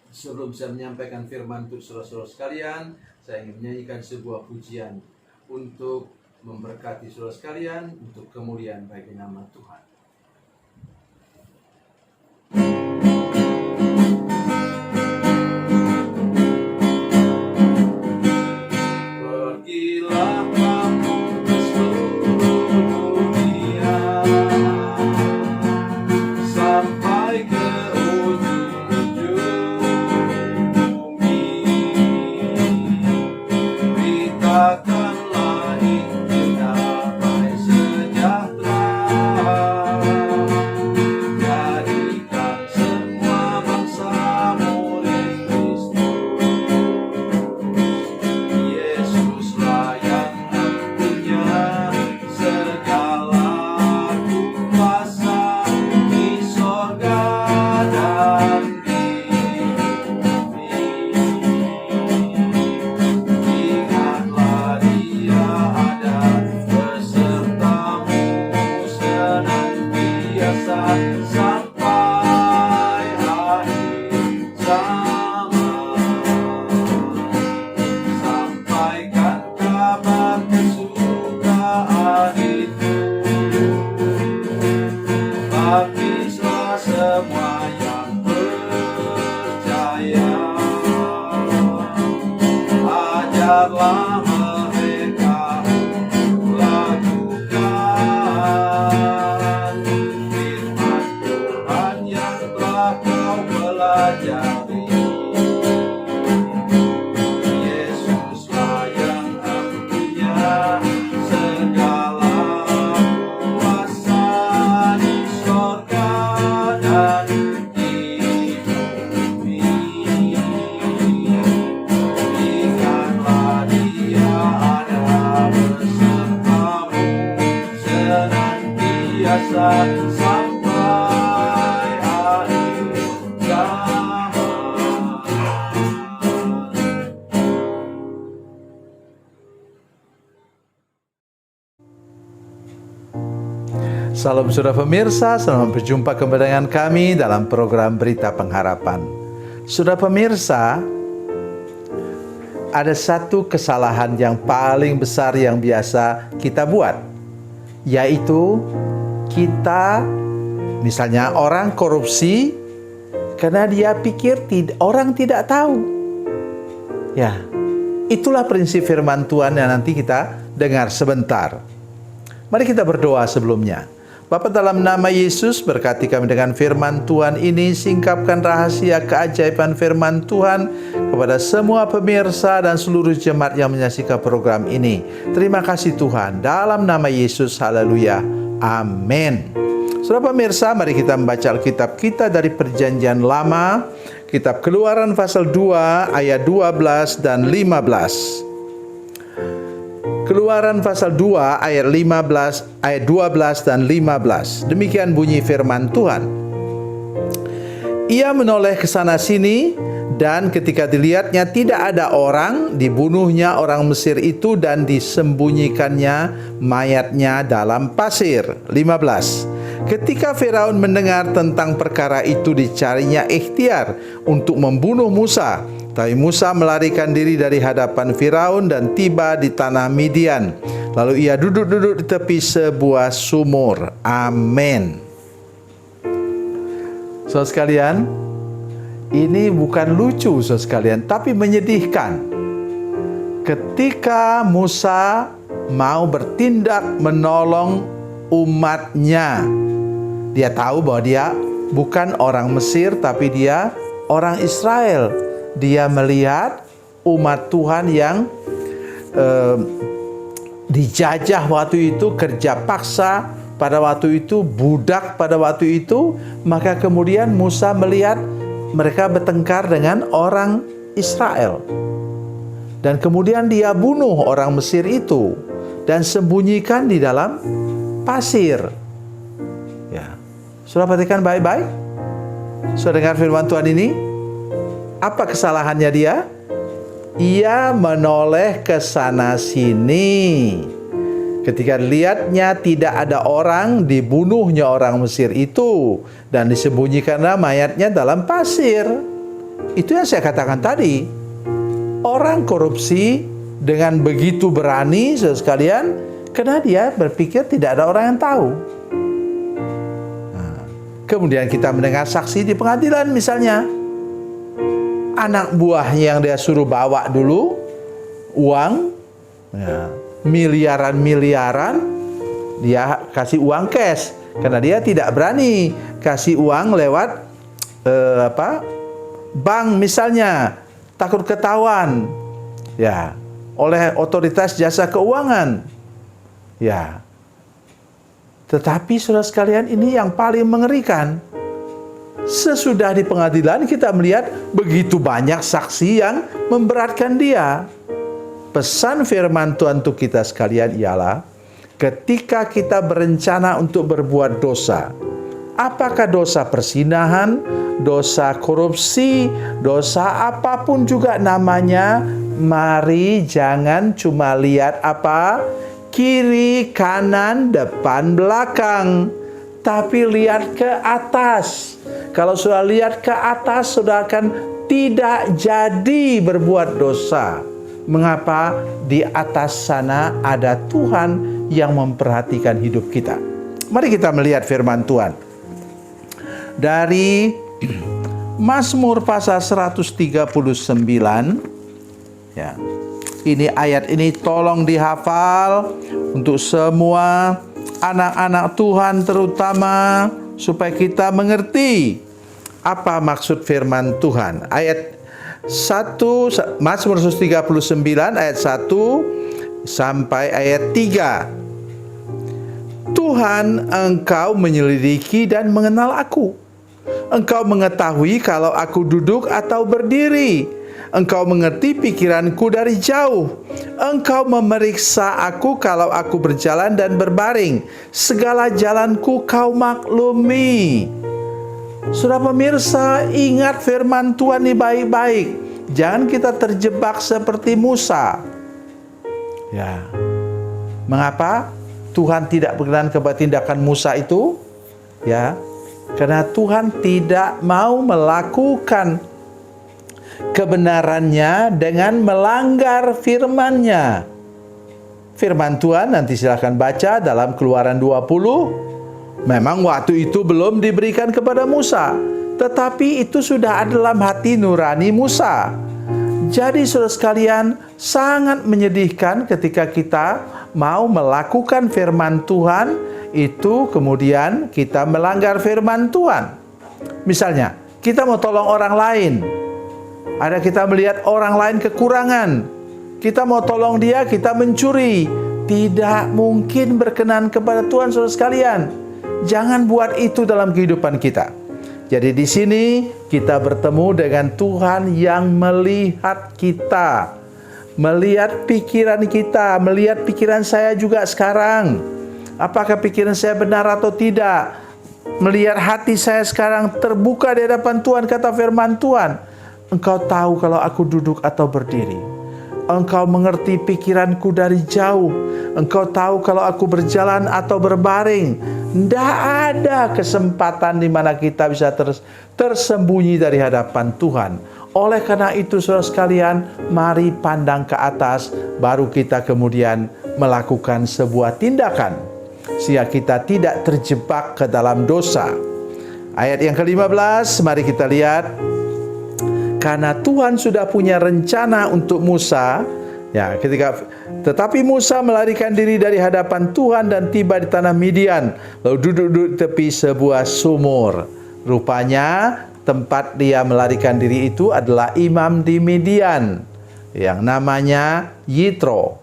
Sebelum saya menyampaikan firman untuk saudara-saudara sekalian, saya ingin menyanyikan sebuah pujian untuk memberkati saudara sekalian, untuk kemuliaan bagi nama Tuhan. Pergilah kamu ke seluruh dunia, sampai ke ujung bumi. Beritakanlah Injil damai sejahtera, jadikan semua bangsa murid Kristus. Yesuslah yang punya segala kuasa di sorga dan di bumi. Ingatlah Dia ada besertamu senantiasa sampai akhir zaman. Sampaikan kabar kesukaan itu, baptislah semua yang percaya. Ajarlah mereka untuk lakukan firman Tuhan yang telah kau pelajari. Yesuslah yang punya segala kuasa di sorga dan di bumi. Ingatlah Dia ada besertamu senantiasa sampai akhir zaman. Salam saudara pemirsa, selamat berjumpa kembali dengan kami dalam program Berita Pengharapan. Saudara pemirsa, ada satu kesalahan yang paling besar yang biasa kita buat, yaitu kita, misalnya orang korupsi karena dia pikir orang tidak tahu. Ya, itulah prinsip firman Tuhan yang nanti kita dengar sebentar. Mari kita berdoa sebelumnya. Bapa, dalam nama Yesus, berkati kami dengan firman Tuhan ini, singkapkan rahasia keajaiban firman Tuhan kepada semua pemirsa dan seluruh jemaat yang menyaksikan program ini. Terima kasih Tuhan, dalam nama Yesus, haleluya, amin. Saudara pemirsa, mari kita membaca Alkitab kita dari Perjanjian Lama, Kitab Keluaran pasal 2 ayat 12 dan 15. Keluaran pasal 2 ayat 12 dan 15. Demikian bunyi firman Tuhan. Ia menoleh ke sana sini, dan ketika dilihatnya tidak ada orang, dibunuhnya orang Mesir itu dan disembunyikannya mayatnya dalam pasir. 15. Ketika Firaun mendengar tentang perkara itu, dicarinya ikhtiar untuk membunuh Musa. Tapi Musa melarikan diri dari hadapan Firaun dan tiba di tanah Midian. Lalu ia duduk-duduk di tepi sebuah sumur. Amin. Saudara sekalian, ini bukan lucu saudara sekalian, tapi menyedihkan. Ketika Musa mau bertindak menolong umatnya, dia tahu bahwa dia bukan orang Mesir, tapi dia orang Israel. Dia melihat umat Tuhan yang dijajah waktu itu, kerja paksa pada waktu itu, budak pada waktu itu. Maka kemudian Musa melihat mereka bertengkar dengan orang Israel. Dan kemudian dia bunuh orang Mesir itu dan sembunyikan di dalam pasir. Ya, sudah perhatikan baik-baik? Sudah dengar firman Tuhan ini? Apa kesalahannya dia? Ia menoleh ke sana sini. Ketika dilihatnya tidak ada orang, dibunuhnya orang Mesir itu dan disembunyikanlah mayatnya dalam pasir. Itu yang saya katakan tadi. Orang korupsi dengan begitu berani, saudara sekalian, karena dia berpikir tidak ada orang yang tahu. Nah, kemudian kita mendengar saksi di pengadilan misalnya. Anak buahnya yang dia suruh bawa dulu uang, ya, miliaran-miliaran, dia kasih uang cash. Karena dia tidak berani kasih uang lewat bank misalnya, takut ketahuan ya oleh otoritas jasa keuangan. Ya. Tetapi saudara sekalian, ini yang paling mengerikan. Sesudah di pengadilan kita melihat begitu banyak saksi yang memberatkan dia. Pesan firman Tuhan untuk kita sekalian ialah, ketika kita berencana untuk berbuat dosa, apakah dosa persinahan, dosa korupsi, dosa apapun juga namanya, mari jangan cuma lihat kiri, kanan, depan, belakang, tapi lihat ke atas. Kalau sudah lihat ke atas, sudah akan tidak jadi berbuat dosa. Mengapa? Di atas sana ada Tuhan yang memperhatikan hidup kita. Mari kita melihat firman Tuhan. Dari Mazmur pasal 139. Ya. Ini ayat ini tolong dihafal untuk semua anak-anak Tuhan terutama, supaya kita mengerti apa maksud firman Tuhan. Ayat 1, Mazmur 139 ayat 1 sampai ayat 3. Tuhan, Engkau menyelidiki dan mengenal aku. Engkau mengetahui kalau aku duduk atau berdiri. Engkau mengerti pikiranku dari jauh. Engkau memeriksa aku kalau aku berjalan dan berbaring. Segala jalanku Kau maklumi. Saudara pemirsa, ingat firman Tuhan ini baik-baik. Jangan kita terjebak seperti Musa. Ya. Mengapa Tuhan tidak berkenan kepada tindakan Musa itu? Ya. Karena Tuhan tidak mau melakukan kebenarannya dengan melanggar firman-Nya. Firman Tuhan nanti silakan baca dalam Keluaran 20. Memang waktu itu belum diberikan kepada Musa, tetapi itu sudah ada dalam hati nurani Musa. Jadi saudara sekalian, sangat menyedihkan ketika kita mau melakukan firman Tuhan, itu kemudian kita melanggar firman Tuhan. Misalnya, kita mau tolong orang lain. Ada kita melihat orang lain kekurangan. Kita mau tolong dia, kita mencuri. Tidak mungkin berkenan kepada Tuhan, saudara sekalian. Jangan buat itu dalam kehidupan kita. Jadi di sini kita bertemu dengan Tuhan yang melihat kita, melihat pikiran kita, melihat pikiran saya juga sekarang. Apakah pikiran saya benar atau tidak? Melihat hati saya sekarang terbuka di hadapan Tuhan, kata firman Tuhan. Engkau tahu kalau aku duduk atau berdiri. Engkau mengerti pikiranku dari jauh. Engkau tahu kalau aku berjalan atau berbaring. Tidak ada kesempatan di mana kita bisa tersembunyi dari hadapan Tuhan. Oleh karena itu, saudara sekalian, mari pandang ke atas, baru kita kemudian melakukan sebuah tindakan, sehingga kita tidak terjebak ke dalam dosa. Ayat yang ke-15, mari kita lihat. Karena Tuhan sudah punya rencana untuk Musa, ya, tetapi Musa melarikan diri dari hadapan Tuhan dan tiba di tanah Midian, lalu duduk tepi sebuah sumur. Rupanya tempat dia melarikan diri itu adalah imam di Midian yang namanya Yitro.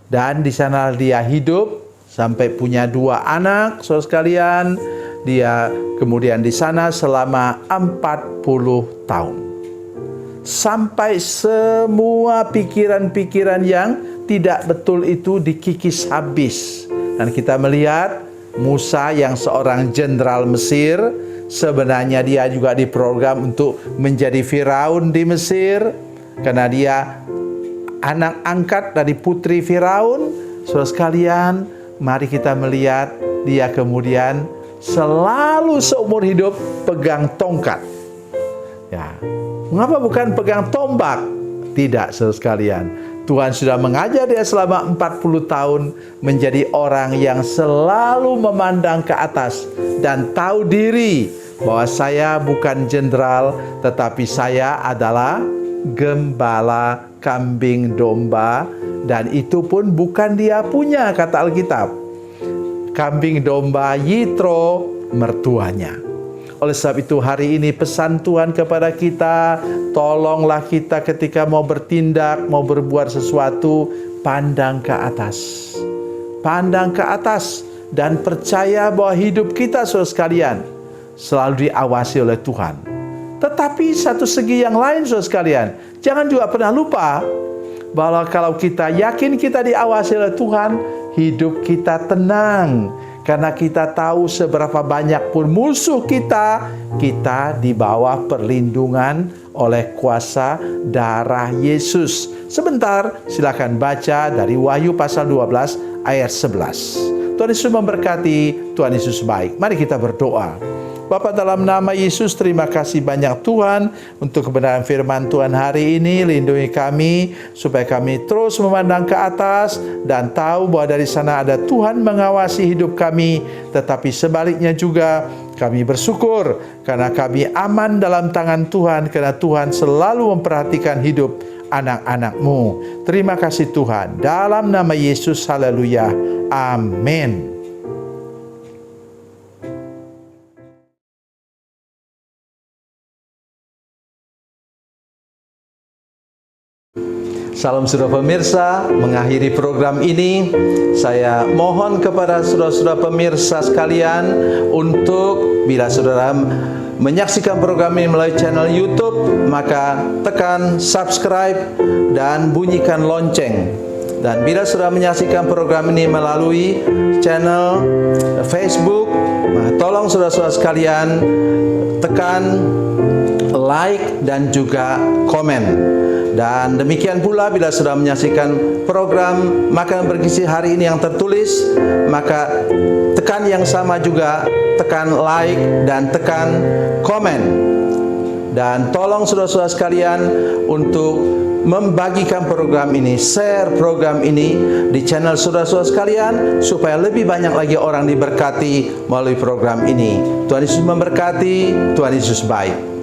Dan di sana dia hidup sampai punya 2 anak, saudara sekalian. Dia kemudian di sana selama 40 tahun. Sampai semua pikiran-pikiran yang tidak betul itu dikikis habis. Dan kita melihat Musa yang seorang jenderal Mesir, sebenarnya dia juga diprogram untuk menjadi Firaun di Mesir, karena dia anak angkat dari putri Firaun. Saudara sekalian, mari kita melihat dia kemudian selalu seumur hidup pegang tongkat. Ya, mengapa bukan pegang tombak? Tidak, saudara sekalian. Tuhan sudah mengajar dia selama 40 tahun menjadi orang yang selalu memandang ke atas dan tahu diri bahwa saya bukan jenderal, tetapi saya adalah gembala kambing domba, dan itu pun bukan dia punya, kata Alkitab. Kambing domba Yitro mertuanya. Oleh sebab itu hari ini pesan Tuhan kepada kita, tolonglah kita ketika mau bertindak, mau berbuat sesuatu, pandang ke atas. Pandang ke atas dan percaya bahwa hidup kita, saudara sekalian, selalu diawasi oleh Tuhan. Tetapi satu segi yang lain, saudara sekalian, jangan juga pernah lupa bahwa kalau kita yakin kita diawasi oleh Tuhan, hidup kita tenang. Karena kita tahu seberapa banyak pun musuh kita, kita di bawah perlindungan oleh kuasa darah Yesus. Sebentar, silakan baca dari Wahyu pasal 12 ayat 11. Tuhan Yesus memberkati, Tuhan Yesus baik. Mari kita berdoa. Bapa, dalam nama Yesus, terima kasih banyak Tuhan untuk kebenaran firman Tuhan hari ini. Lindungi kami supaya kami terus memandang ke atas dan tahu bahwa dari sana ada Tuhan mengawasi hidup kami. Tetapi sebaliknya juga kami bersyukur karena kami aman dalam tangan Tuhan, karena Tuhan selalu memperhatikan hidup anak-anak-Mu. Terima kasih Tuhan. Dalam nama Yesus, haleluya. Amin. Salam saudara pemirsa, mengakhiri program ini saya mohon kepada saudara-saudara pemirsa sekalian untuk bila saudara menyaksikan program ini melalui channel YouTube, maka tekan subscribe dan bunyikan lonceng. Dan bila saudara menyaksikan program ini melalui channel Facebook, tolong saudara-saudara sekalian tekan like dan juga komen. Dan demikian pula bila sudah menyaksikan program Makanan Bergizi hari ini yang tertulis, maka tekan yang sama juga, tekan like dan tekan komen. Dan tolong saudara-saudara sekalian untuk membagikan program ini, share program ini di channel saudara-saudara sekalian supaya lebih banyak lagi orang diberkati melalui program ini. Tuhan Yesus memberkati, Tuhan Yesus baik.